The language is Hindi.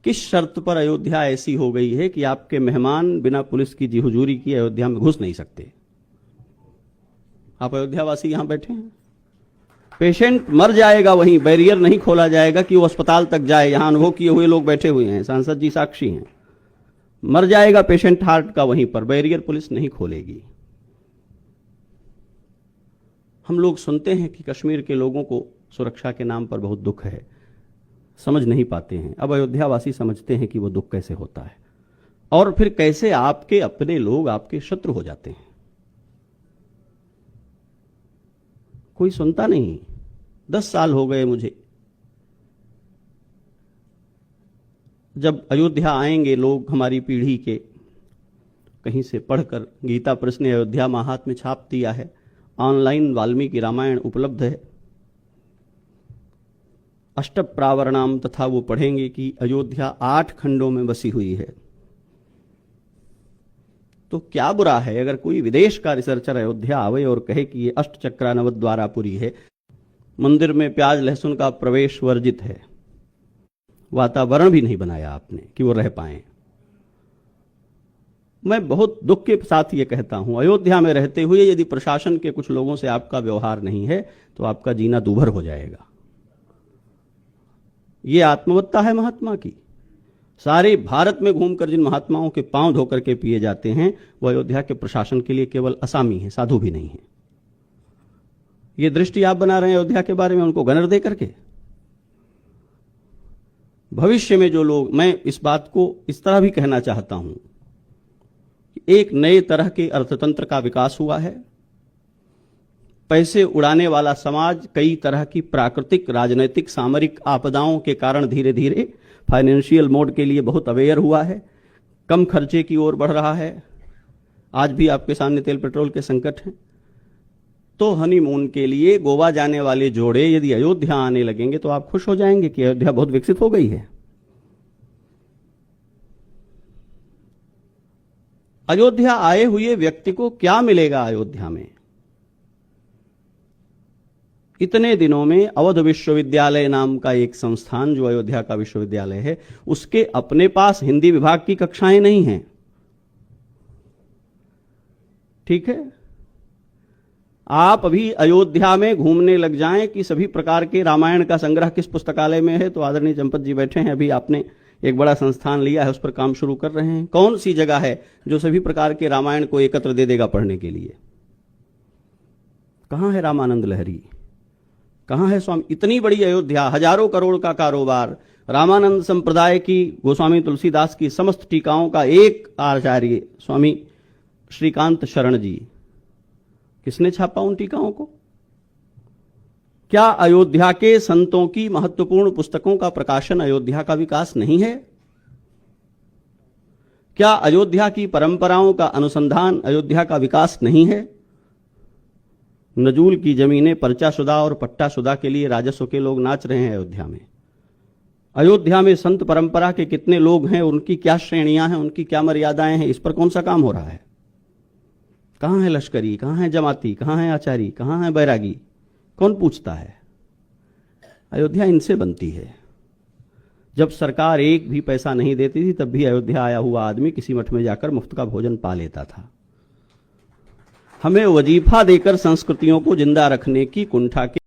किस शर्त पर अयोध्या ऐसी हो गई है कि आपके मेहमान बिना पुलिस की जी हुजूरी की अयोध्या में घुस नहीं सकते? आप अयोध्यावासी यहां बैठे हैं, पेशेंट मर जाएगा वहीं, बैरियर नहीं खोला जाएगा कि वो अस्पताल तक जाए। यहां अनुभव किए हुए लोग बैठे हुए हैं, सांसद जी साक्षी हैं। मर जाएगा पेशेंट हार्ट का वहीं पर, बैरियर पुलिस नहीं खोलेगी। हम लोग सुनते हैं कि कश्मीर के लोगों को सुरक्षा के नाम पर बहुत दुख है, समझ नहीं पाते हैं। अब अयोध्यावासी समझते हैं कि वो दुख कैसे होता है और फिर कैसे आपके अपने लोग आपके शत्रु हो जाते हैं। कोई सुनता नहीं। 10 साल हो गए मुझे। जब अयोध्या आएंगे लोग हमारी पीढ़ी के, कहीं से पढ़कर, गीता प्रेस ने अयोध्या महात्म्य छाप दिया है, ऑनलाइन वाल्मीकि रामायण उपलब्ध है, अष्टप्रावरणाम, तथा वो पढ़ेंगे कि अयोध्या 8 खंडों में बसी हुई है। तो क्या बुरा है अगर कोई विदेश का रिसर्चर अयोध्या आवे और कहे कि ये अष्टचक्रा नवद्वारापुरी है, मंदिर में प्याज लहसुन का प्रवेश वर्जित है, वातावरण भी नहीं बनाया आपने कि वो रह पाए। मैं बहुत दुख के साथ ये कहता हूं, अयोध्या में रहते हुए यदि प्रशासन के कुछ लोगों से आपका व्यवहार नहीं है तो आपका जीना दूभर हो जाएगा। ये आत्मवत्ता है महात्मा की। सारे भारत में घूमकर जिन महात्माओं के पांव धोकर के पिए जाते हैं वो अयोध्या के प्रशासन के लिए केवल असामी है, साधु भी नहीं है। ये दृष्टि आप बना रहे हैं अयोध्या के बारे में उनको गनर दे करके। भविष्य में जो लोग, मैं इस बात को इस तरह भी कहना चाहता हूं कि एक नए तरह के अर्थतंत्र का विकास हुआ है। पैसे उड़ाने वाला समाज कई तरह की प्राकृतिक, राजनीतिक, सामरिक आपदाओं के कारण धीरे धीरे फाइनेंशियल मोड के लिए बहुत अवेयर हुआ है, कम खर्चे की ओर बढ़ रहा है। आज भी आपके सामने तेल पेट्रोल के संकट हैं। तो हनीमून के लिए गोवा जाने वाले जोड़े यदि अयोध्या आने लगेंगे तो आप खुश हो जाएंगे कि अयोध्या बहुत विकसित हो गई है। अयोध्या आए हुए व्यक्ति को क्या मिलेगा अयोध्या में? इतने दिनों में अवध विश्वविद्यालय नाम का एक संस्थान जो अयोध्या का विश्वविद्यालय है, उसके अपने पास हिंदी विभाग की कक्षाएं नहीं हैं। ठीक है, आप अभी अयोध्या में घूमने लग जाएं कि सभी प्रकार के रामायण का संग्रह किस पुस्तकालय में है, तो आदरणीय चंपत जी बैठे हैं, अभी आपने एक बड़ा संस्थान लिया है, उस पर काम शुरू कर रहे हैं। कौन सी जगह है जो सभी प्रकार के रामायण को एकत्र दे देगा पढ़ने के लिए? कहां है रामानंद लहरी, कहां है स्वामी? इतनी बड़ी अयोध्या, हजारों करोड़ का कारोबार, रामानंद संप्रदाय की, गोस्वामी तुलसीदास की समस्त टीकाओं का एक आचार्य स्वामी श्रीकांत शरण जी, किसने छापा उन टीकाओं को? क्या अयोध्या के संतों की महत्वपूर्ण पुस्तकों का प्रकाशन अयोध्या का विकास नहीं है? क्या अयोध्या की परंपराओं का अनुसंधान अयोध्या का विकास नहीं है? नजूल की जमीनें पर्चाशुदा और पट्टाशुदा के लिए राजस्व के लोग नाच रहे हैं अयोध्या में। अयोध्या में संत परंपरा के कितने लोग हैं, उनकी क्या श्रेणियां हैं, उनकी क्या मर्यादाएं हैं, इस पर कौन सा काम हो रहा है? कहां है लश्करी, कहां है जमाती, कहां है आचारी, कहां है बैरागी? कौन पूछता है? अयोध्या इनसे बनती है। जब सरकार एक भी पैसा नहीं देती थी तब भी अयोध्या आया हुआ आदमी किसी मठ में जाकर मुफ्त का भोजन पा लेता था। हमें वजीफा देकर संस्कृतियों को जिंदा रखने की कुंठा के